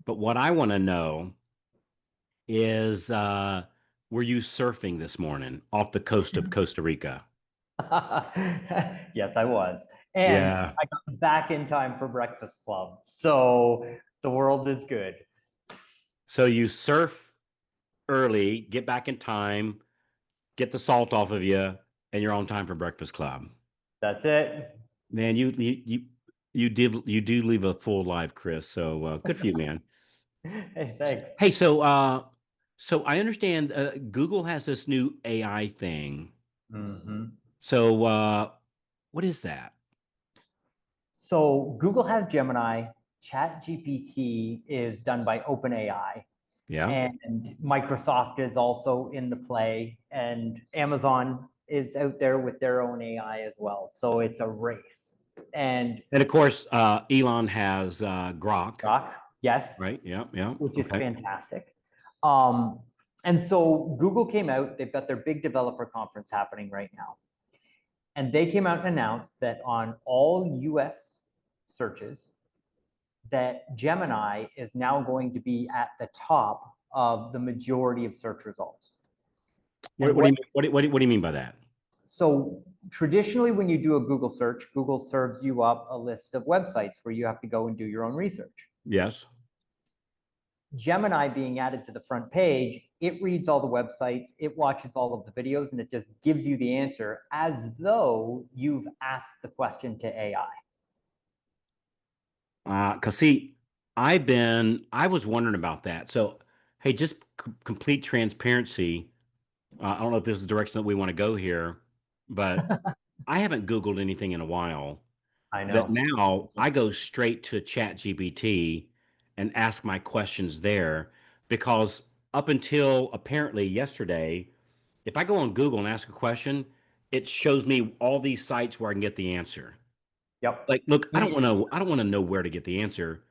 But what I want to know is, were you surfing this morning off the coast of Costa Rica? Yes, I was. And Yeah. I got back in time for Breakfast Club. So the world is good. So you surf early, get back in time, get the salt off of you, and you're on time for Breakfast Club. That's it. Man, you do live a full life, Chris. So good for you, man. Hey, thanks. Hey, so I understand Google has this new AI thing. Mhm. So what is that? So Google has Gemini. ChatGPT is done by OpenAI. Yeah. And Microsoft is also in the play. And Amazon is out there with their own AI as well. So it's a race. And And of course, Elon has Grok, Rock, yes, right? Yeah, yeah. which is Okay. fantastic. Um, and so Google came out, they've got their big developer conference happening right now. And they came out and announced that on all US searches, that Gemini is now going to be at the top of the majority of search results. And What do you what mean? What do you mean by that? so traditionally when you do a Google search, Google serves you up a list of websites where you have to go and do your own research. Yes. Gemini being added to the front page, it reads all the websites, it watches all of the videos, and it just gives you the answer as though you've asked the question to AI. Cause see, I was wondering about that. So, hey, just complete transparency. I don't know if this is the direction that we want to go here, but I haven't Googled anything in a while. I That know. now I go straight to ChatGPT and ask my questions there because up until apparently yesterday, if I go on Google and ask a question, it shows me all these sites where I can get the answer. Yep. Like, look, I don't want to know where to get the answer.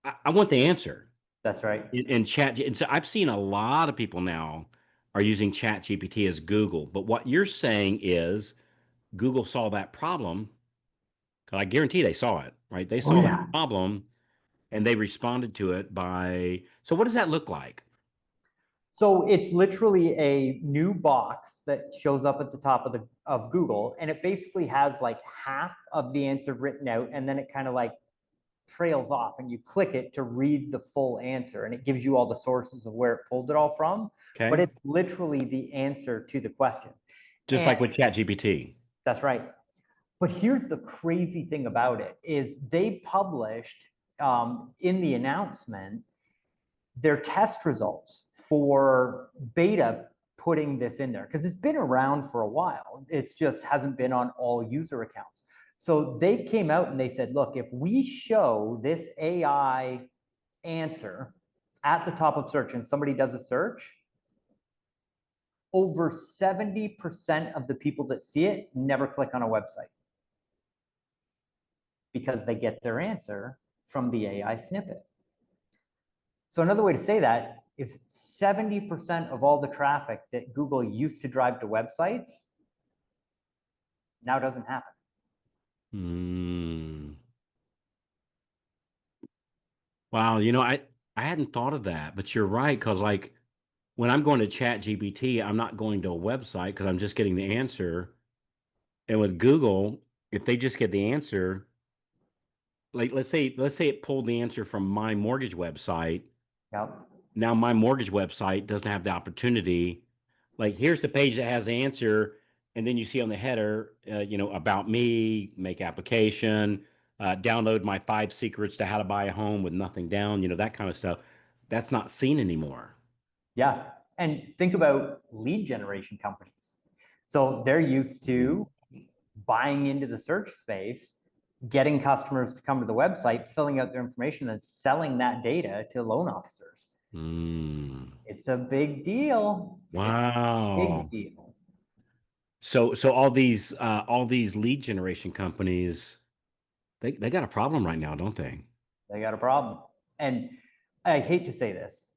I want the answer. That's right. In chat, and so I've seen a lot of people now are using Chat GPT as Google. But what you're saying is Google saw that problem. 'Cause I guarantee they saw it, right? They Oh, saw that yeah. problem and they responded to it by. So what does that look like? So it's literally a new box that shows up at the top of the of Google, and it basically has like half of the answer written out, and then it kind of like trails off, and you click it to read the full answer, and it gives you all the sources of where it pulled it all from. But Okay, it's literally the answer to the question, just and like with Chat GPT. that's right. But here's the crazy thing about it is they published in the announcement their test results for beta putting this in there because it's been around for a while. It's just hasn't been on all user accounts. So they came out and they said, look, if we show this AI answer at the top of search and somebody does a search, over 70% of the people that see it never click on a website because they get their answer from the AI snippet. So another way to say that is 70% of all the traffic that Google used to drive to websites now doesn't happen. Hmm. Wow, I hadn't thought of that, but you're right because like when I'm going to Chat GPT, I'm not going to a website because I'm just getting the answer. And with Google, if they just get the answer, like let's say it pulled the answer from my mortgage website. Yep. Now my mortgage website doesn't have the opportunity. Like here's the page that has the answer, and then you see on the header, about me, make application, download my 5 secrets to how to buy a home with nothing down, that kind of stuff. That's not seen anymore. Yeah. And think about lead generation companies. So they're used to buying into the search space, getting customers to come to the website, filling out their information, and selling that data to loan officers. Mm. It's a big deal. It's a big Wow. deal. So all these lead generation companies, they got a problem right now, don't they? They got a problem. And I hate to say this,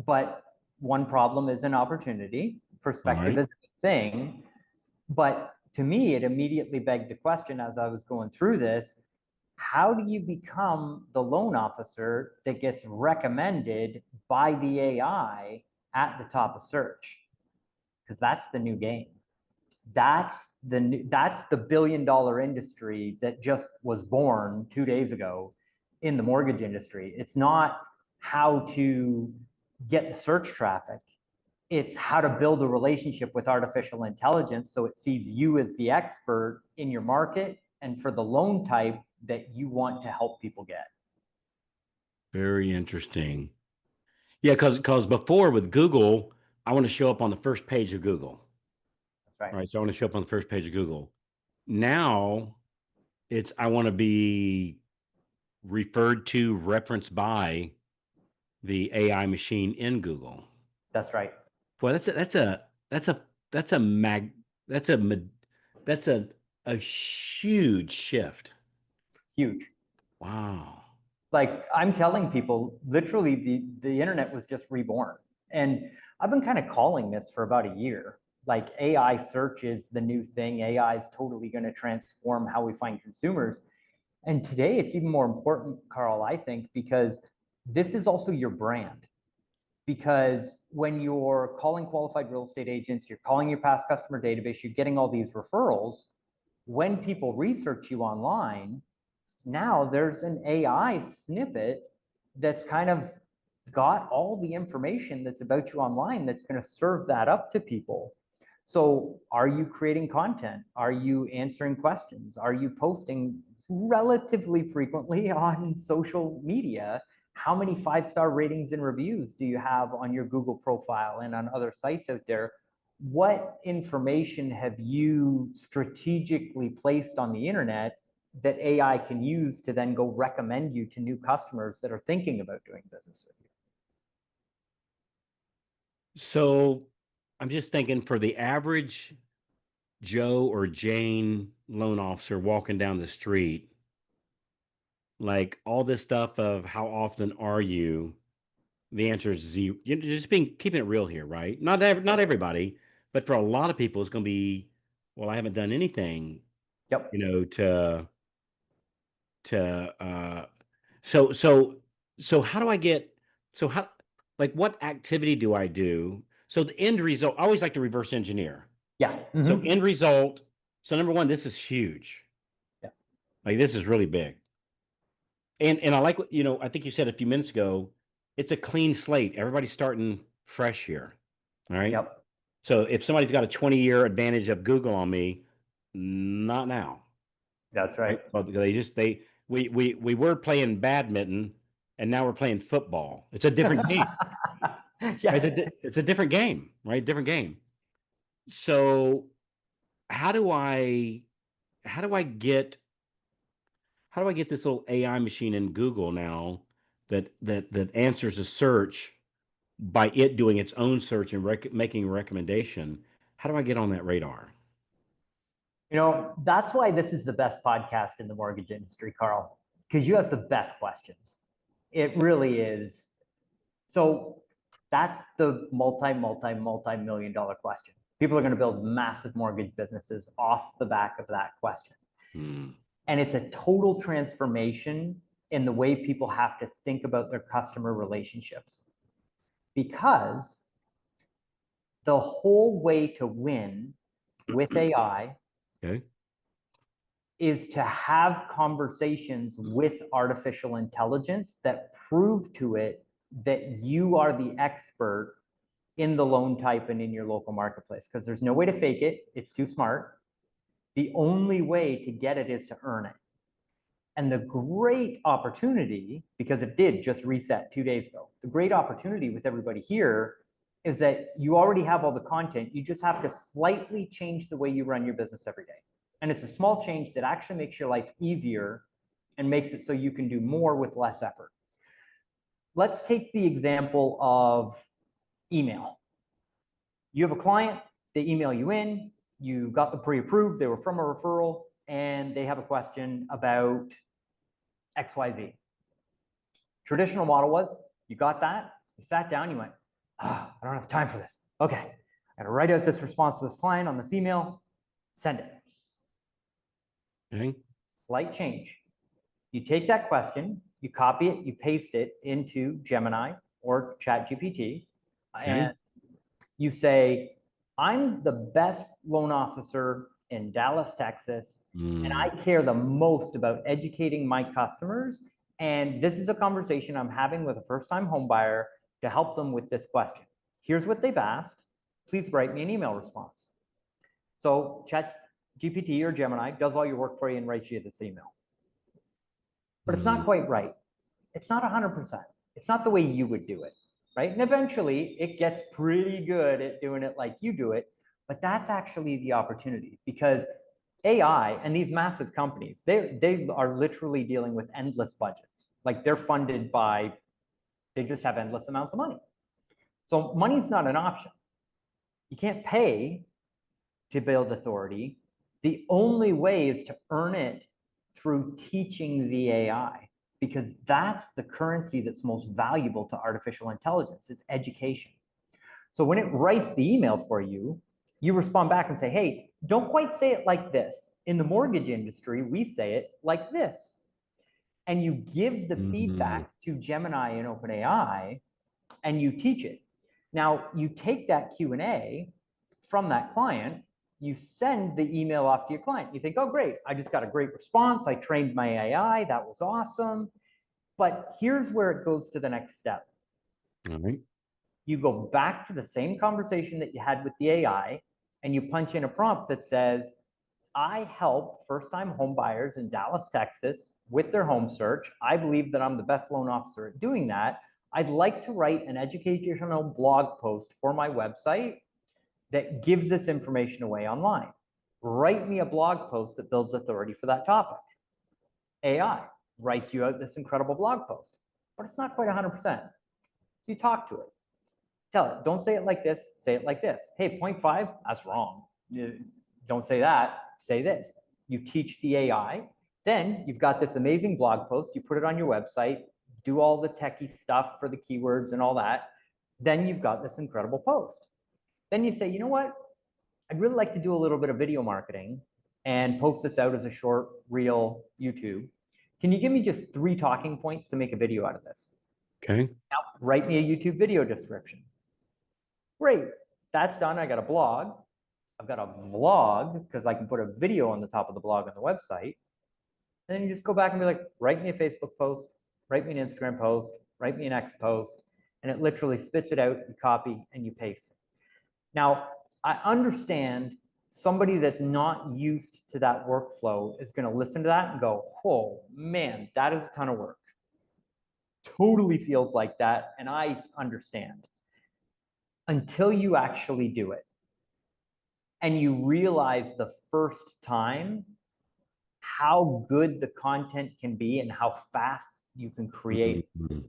but one problem is an opportunity. All Perspective right. is a thing. But to me, it immediately begged the question as I was going through this, How do you become the loan officer that gets recommended by the AI at the top of search? Because that's the new game. That's the billion-dollar industry that just was born 2 days ago in the mortgage industry. It's not how to get the search traffic. It's how to build a relationship with artificial intelligence so it sees you as the expert in your market and for the loan type that you want to help people get. Very interesting. Yeah, because before with Google, I want to show up on the first page of Google. That's right. All right, so I want to show up on the first page of Google. Now it's I want to be referred to, referenced by the AI machine in Google. That's right. Boy, that's a that's a mag that's a that's a huge shift. Huge. Wow. Like I'm telling people, literally the internet was just reborn. And I've been kind of calling this for about a year. Like AI search is the new thing. AI is totally going to transform how we find consumers. And today it's even more important, Carl, I think, because this is also your brand. Because when you're calling qualified real estate agents, you're calling your past customer database, you're getting all these referrals. When people research you online, now there's an AI snippet that's kind of got all the information that's about you online that's going to serve that up to people. So, are you creating content? Are you answering questions? Are you posting relatively frequently on social media? How many 5-star ratings and reviews do you have on your Google profile and on other sites out there? What information have you strategically placed on the internet that AI can use to then go recommend you to new customers that are thinking about doing business with you? So I'm just thinking for the average Joe or Jane loan officer walking down the street, like all this stuff of how often are you? The answer is zero. You're just being keeping it real here, right? Not everybody, but for a lot of people, it's going to be, well, I haven't done anything, Yep. you know, to so so so how do I get so how like what activity do I do? So the end result, I always like to reverse engineer. Yeah. So Mm-hmm. end result, so number one, this is huge. Yeah. Like this is really big. And I like what I think you said a few minutes ago, it's a clean slate. Everybody's starting fresh here. All right. Yep. So if somebody's got a 20-year advantage of Google on me, not now. That's Right? right. Well, we were playing badminton and now we're playing football. It's a different game. Right? Yeah. It's a different game, right? Different game. So how do I how do I get how do I get this little AI machine in Google now that answers a search by it doing its own search and making a recommendation? How do I get on that radar? That's why this is the best podcast in the mortgage industry, Carl, because you ask the best questions. It really is. So that's the multi-million dollar question. People are going to build massive mortgage businesses off the back of that question. Hmm. And it's a total transformation in the way people have to think about their customer relationships. Because the whole way to win with AI Okay. is to have conversations with artificial intelligence that prove to it that you are the expert in the loan type and in your local marketplace, because there's no way to fake it. It's too smart. The only way to get it is to earn it. And the great opportunity, because it did just reset 2 days ago, the great opportunity with everybody here is that you already have all the content. You just have to slightly change the way you run your business every day. And it's a small change that actually makes your life easier and makes it so you can do more with less effort. Let's take the example of email. You have a client, they email you in, you got the pre-approved, they were from a referral, and they have a question about XYZ. Traditional model was you got that, you sat down, you went, I don't have time for this. Okay, I gotta write out this response to this client on this email, send it. Okay. Slight change. You take that question, you copy it, you paste it into Gemini or ChatGPT, Okay. and you say, I'm the best loan officer in Dallas, Texas, and Mm, I care the most about educating my customers. And this is a conversation I'm having with a first time home buyer to help them with this question. Here's what they've asked. Please write me an email response. So ChatGPT or Gemini does all your work for you and writes you this email. But it's not mm, quite right. It's not 100%. It's not the way you would do it, right? And eventually it gets pretty good at doing it like you do it. But that's actually the opportunity, because AI and these massive companies, they are literally dealing with endless budgets. Like they're funded by, they just have endless amounts of money. So money's not an option. You can't pay to build authority. The only way is to earn it through teaching the AI, because that's the currency that's most valuable to artificial intelligence, is education. So when it writes the email for you, you respond back and say, hey, don't quite say it like this. In the mortgage industry, we say it like this. And you give the mm, feedback to Gemini and OpenAI, and you teach it. Now, you take that Q&A from that client, you send the email off to your client. You think, oh, great, I just got a great response. I trained my AI. That was awesome. But here's where it goes to the next step. all right. You go back to the same conversation that you had with the AI, and you punch in a prompt that says, I help first time home buyers in Dallas, Texas with their home search. I believe that I'm the best loan officer at doing that. I'd like to write an educational blog post for my website that gives this information away online. Write me a blog post that builds authority for that topic. AI writes you out this incredible blog post, but it's not quite 100%. So you talk to it. Tell it, don't say it like this, say it like this. Hey, point five, that's wrong. Don't say that, say this. You teach the AI. Then you've got this amazing blog post. You put it on your website, do all the techie stuff for the keywords and all that. Then you've got this incredible post. Then you say, you know what? I'd really like to do a little bit of video marketing and post this out as a short reel YouTube. Can you give me just 3 talking points to make a video out of this? Okay. Now, write me a YouTube video description. Great, that's done. I got a blog. I've got a vlog because I can put a video on the top of the blog on the website. And then you just go back and be like, write me a Facebook post, write me an Instagram post, write me an X post. And it literally spits it out, you copy and you paste it. Now, I understand somebody that's not used to that workflow is going to listen to that and go, oh man, that is a ton of work. Totally feels like that. And I understand, until you actually do it. And you realize the first time how good the content can be and how fast you can create it. Mm,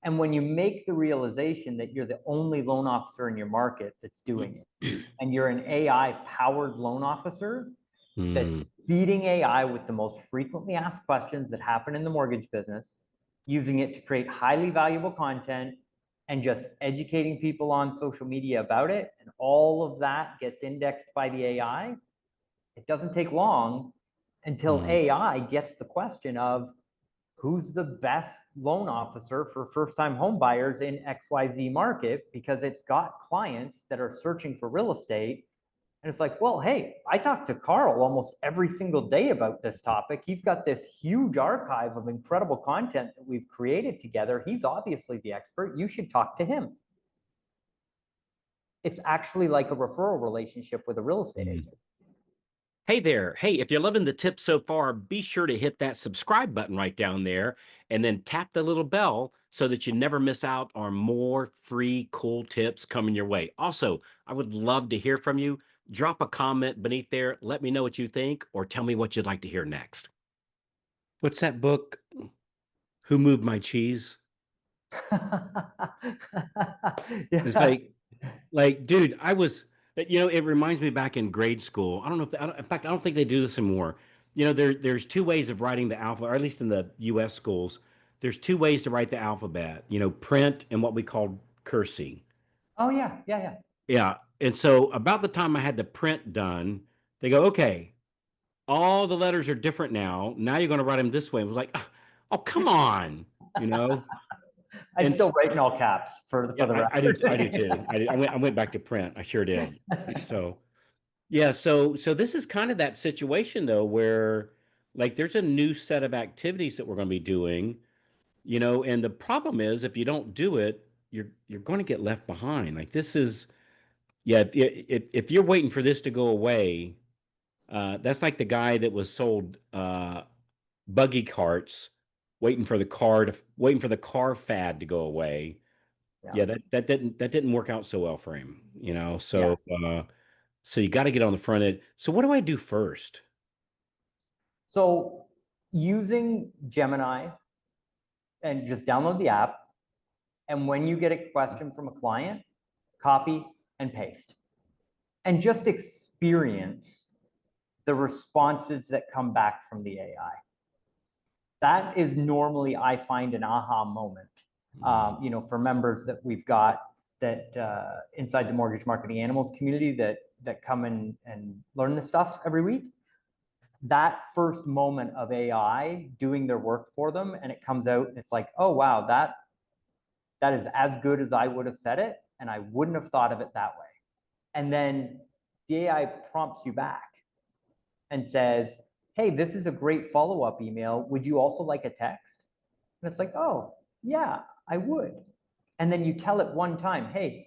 And when you make the realization that you're the only loan officer in your market that's doing it, and you're an AI powered loan officer that's mm, feeding AI with the most frequently asked questions that happen in the mortgage business, using it to create highly valuable content and just educating people on social media about it, and all of that gets indexed by the AI, it doesn't take long until mm, AI gets the question of who's the best loan officer for first-time home buyers in XYZ market, because it's got clients that are searching for real estate. And it's like, well, hey, I talk to Carl almost every single day about this topic. He's got this huge archive of incredible content that we've created together. He's obviously the expert. You should talk to him. It's actually like a referral relationship with a real estate mm. agent. Hey there. Hey, if you're loving the tips so far, be sure to hit that subscribe button right down there and then tap the little bell so that you never miss out on more free, cool tips coming your way. Also, I would love to hear from you. Drop a comment beneath there. Let me know what you think or tell me what you'd like to hear next. What's that book? Who Moved My Cheese? It's Yeah. dude, it reminds me back in grade school. I don't know if, in fact, I don't think they do this anymore. There's 2 ways of writing the alphabet, or at least in the US schools, there's 2 ways to write the alphabet, print and what we call cursing. Oh, yeah. Yeah. Yeah. Yeah. And so about the time I had the print done, they go, okay, all the letters are different now. Now you're going to write them this way. It was like, oh, come on, you know? I And still write in all caps for yeah, the I do record. too. I went back to print. I sure did. So yeah, so this is kind of that situation though, where like there's a new set of activities that we're going to be doing, and the problem is if you don't do it, you're going to get left behind. Like this is, yeah, if you're waiting for this to go away, that's like the guy that was sold buggy carts, waiting for the car fad to go away. Yeah. Yeah, that didn't work out so well for him, Yeah. So you got to get on the front end. So what do I do first? So using Gemini and just download the app. And when you get a question from a client, copy and paste and just experience the responses that come back from the AI. That is normally, I find, an aha moment. Hmm. For members that we've got that inside the mortgage marketing animals community that come and learn this stuff every week. That first moment of AI doing their work for them, and it comes out, and it's like, oh wow, that is as good as I would have said it, and I wouldn't have thought of it that way. And then the AI prompts you back and says, hey, this is a great follow-up email. Would you also like a text? And it's like, oh, yeah, I would. And then you tell it one time, hey,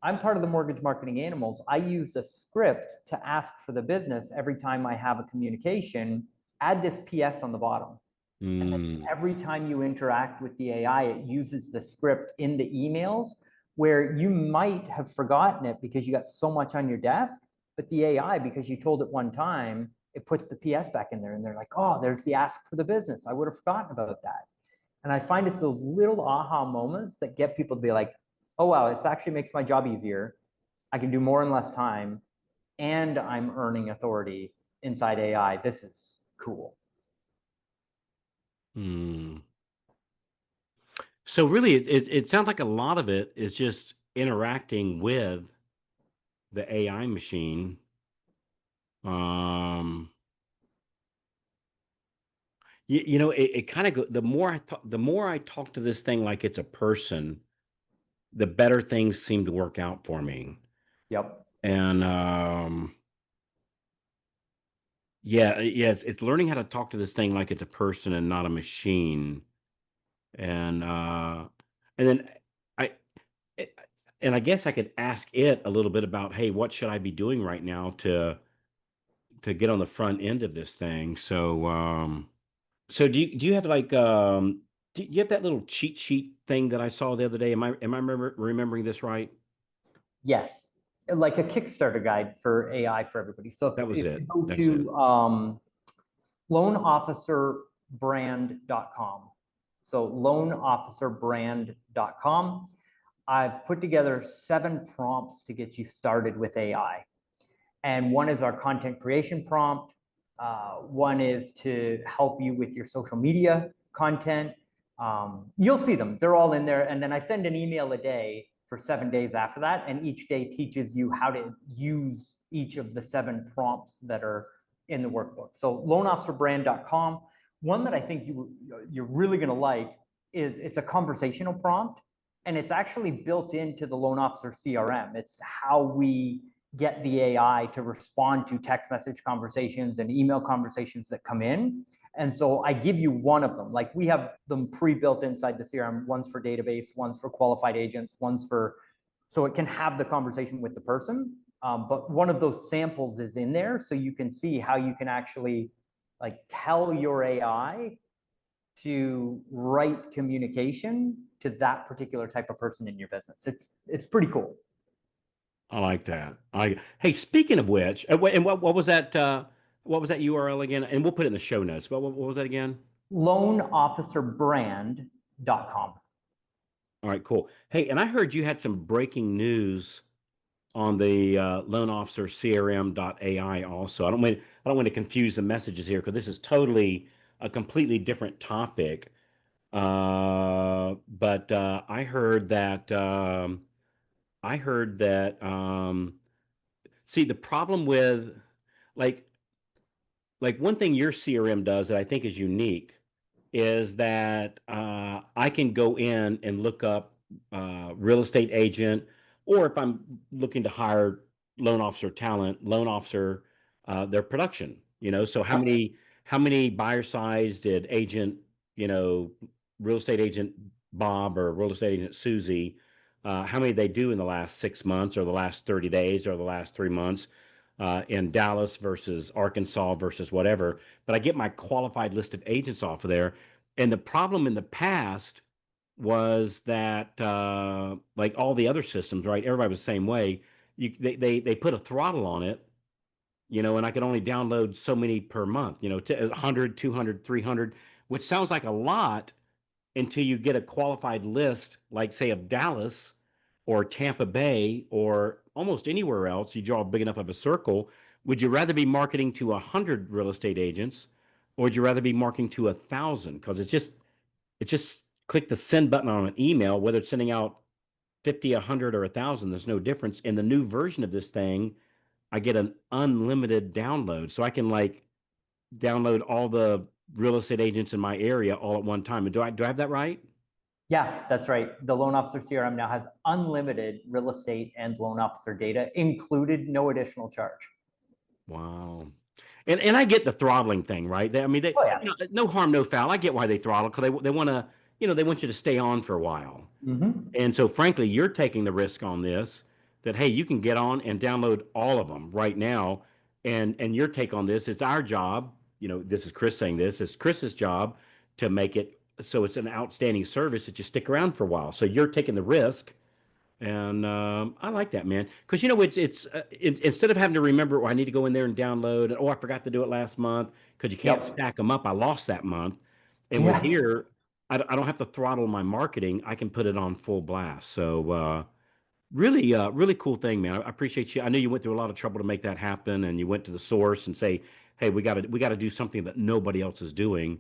I'm part of the mortgage marketing animals. I use a script to ask for the business every time I have a communication. Add this PS on the bottom. And then Hmm. every time you interact with the AI, it uses the script in the emails where you might have forgotten it because you got so much on your desk. But the AI, because you told it one time, it puts the PS back in there and they're like, oh, there's the ask for the business. I would have forgotten about that. And I find it's those little aha moments that get people to be like, oh, wow, this actually makes my job easier. I can do more in less time. And I'm earning authority inside AI. This is cool. Hmm. So really, it sounds like a lot of it is just interacting with the AI machine. Um, it kind of the more I talk to this thing like it's a person, the better things seem to work out for me. Yep. And yeah, yes, it's learning how to talk to this thing like it's a person and not a machine. And and then I eh, and I guess I could ask it a little bit about, hey, what should I be doing right now to get on the front end of this thing? So do you have like do you have that little cheat sheet thing that I saw the other day? Am I remembering this right? Yes. Like a Kickstarter guide for AI for everybody. So That was if you it. go That was it. to loanofficerbrand.com, so loanofficerbrand.com, I've put together 7 prompts to get you started with AI. And one is our content creation prompt. One is to help you with your social media content. You'll see them, they're all in there. And then I send an email a day for 7 days after that. And each day teaches you how to use each of the 7 prompts that are in the workbook. So loanofficerbrand.com. One that I think you're really going to like is it's a conversational prompt, and it's actually built into the loan officer CRM. It's how we get the AI to respond to text message conversations and email conversations that come in. And so I give you one of them. Like we have them pre-built inside the CRM. One's for database, one's for qualified agents, one's for, so it can have the conversation with the person. But one of those samples is in there, so you can see how you can actually like tell your AI to write communication to that particular type of person in your business. It's pretty cool. I like that. Hey, speaking of which, and what was that? What was that URL again? And we'll put it in the show notes. But what was that again? Loanofficerbrand.com. All right, cool. Hey, and I heard you had some breaking news on the loan officer CRM.ai also. I don't want to confuse the messages here because this is totally a completely different topic. But I heard that see the problem with like like one thing your CRM does that I think is unique is that I can go in and look up real estate agent, or if I'm looking to hire loan officer talent, loan officer, their production. So Yep. how many buyer sides did agent, you know, real estate agent Bob or real estate agent Susie, how many they do in the last 6 months or the last 30 days or the last 3 months, in Dallas versus Arkansas versus whatever. But I get my qualified list of agents off of there. And the problem in the past was that, like all the other systems, right? Everybody was the same way. They put a throttle on it, and I could only download so many per month, to 100, 200, 300, which sounds like a lot until you get a qualified list, like say of Dallas or Tampa Bay or almost anywhere else. You draw big enough of a circle. Would you rather be marketing to 100 real estate agents, or would you rather be marketing to 1,000? Because it's just click the send button on an email, whether it's sending out 50, 100, or 1,000. There's no difference. In the new version of this thing, I get an unlimited download, so I can like download all the real estate agents in my area all at one time. And do I have that right? Yeah, that's right. The loan officer CRM now has unlimited real estate and loan officer data included, no additional charge. Wow. And I get the throttling thing, right? I mean, Oh yeah. no harm, no foul. I get why they throttle because they want to, they want you to stay on for a while. Hmm. And so, frankly, you're taking the risk on this that, hey, you can get on and download all of them right now. And your take on this, it's our job. This is Chris saying this. It's Chris's job to make it so it's an outstanding service that you stick around for a while. So you're taking the risk. And I like that, man, because instead of having to remember, I need to go in there and download, and I forgot to do it last month because you can't Yep. stack them up. I lost that month, and with Yeah. here, I don't have to throttle my marketing. I can put it on full blast. So really cool thing, man. I appreciate you. I know you went through a lot of trouble to make that happen, and you went to the source and say, hey, we got to do something that nobody else is doing,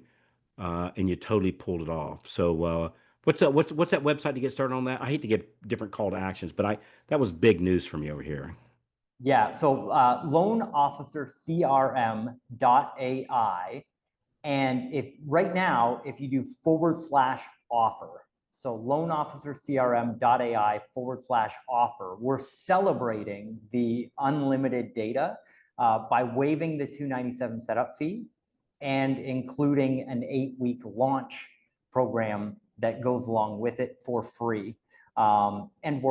and you totally pulled it off. So, what's that website to get started on that? I hate to give different call to actions, but that was big news for me over here. Yeah. So loanofficercrm.ai. And if right now, if you do /offer, so loanofficercrm.ai /offer, we're celebrating the unlimited data by waiving the 297 setup fee and including an 8-week launch program that goes along with it for free. And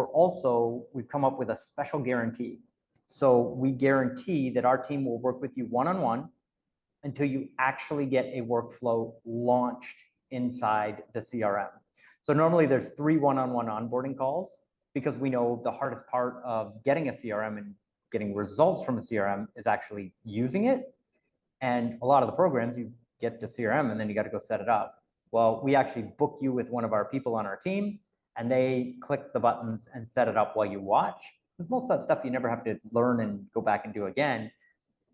we've come up with a special guarantee. So we guarantee that our team will work with you one-on-one until you actually get a workflow launched inside the CRM. So normally there's 3 one-on-one onboarding calls because we know the hardest part of getting a CRM and getting results from a CRM is actually using it. And a lot of the programs, you get to CRM and then you got to go set it up. Well, we actually book you with one of our people on our team and they click the buttons and set it up while you watch. Because most of that stuff you never have to learn and go back and do again,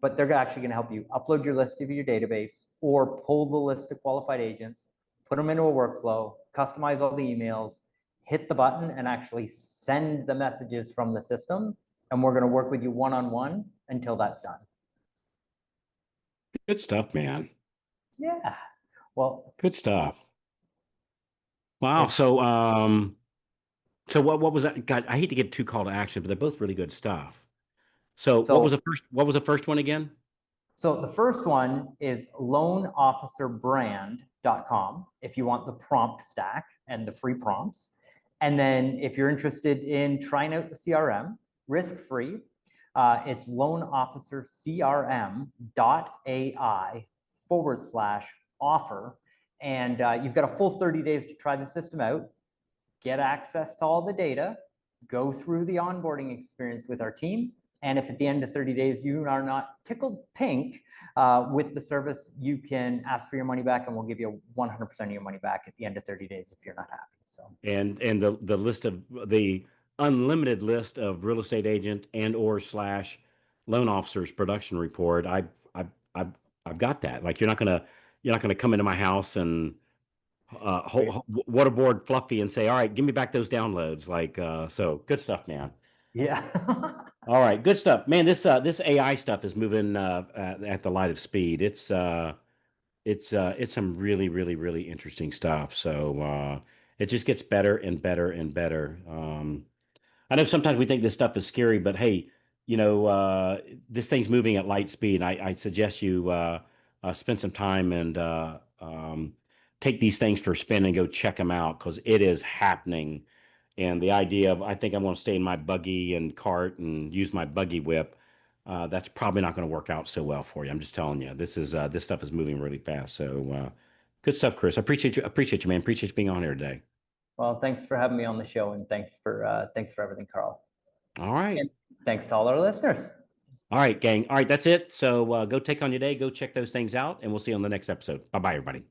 but they're actually going to help you upload your list to your database or pull the list of qualified agents, put them into a workflow, customize all the emails, hit the button, and actually send the messages from the system. And we're going to work with you one-on-one until that's done. Good stuff, man. Yeah. Well, Good stuff. Wow. it's So what was that? God, I hate to give two call to action, but they're both really good stuff. So so what was the first one again? So the first one is loanofficerbrand.com if you want the prompt stack and the free prompts. And then if you're interested in trying out the CRM, risk-free, it's loanofficercrm.ai /offer. And you've got a full 30 days to try the system out, get access to all the data, go through the onboarding experience with our team. And if at the end of 30 days you are not tickled pink with the service, you can ask for your money back and we'll give you 100% of your money back at the end of 30 days if you're not happy. So, And the list of the unlimited list of real estate agent and or slash loan officers production report. I've I've got that. Like you're not gonna come into my house and waterboard Fluffy and say, all right, give me back those downloads. Like so good stuff, man. Yeah. All right, good stuff, man. This AI stuff is moving at the light of speed. It's some really, really, really interesting stuff. So it just gets better and better and better. I know sometimes we think this stuff is scary, but hey, you know, this thing's moving at light speed. I suggest you spend some time and take these things for a spin and go check them out because it is happening. And the idea of I think I'm going to stay in my buggy and cart and use my buggy whip, that's probably not going to work out so well for you. I'm just telling you, this stuff is moving really fast. So good stuff, Chris. I appreciate you, man. Appreciate you being on here today. Well, thanks for having me on the show, and thanks for everything, Carl. All right. And thanks to all our listeners. All right, gang. All right, that's it. So go take on your day, go check those things out, and we'll see you on the next episode. Bye bye, everybody.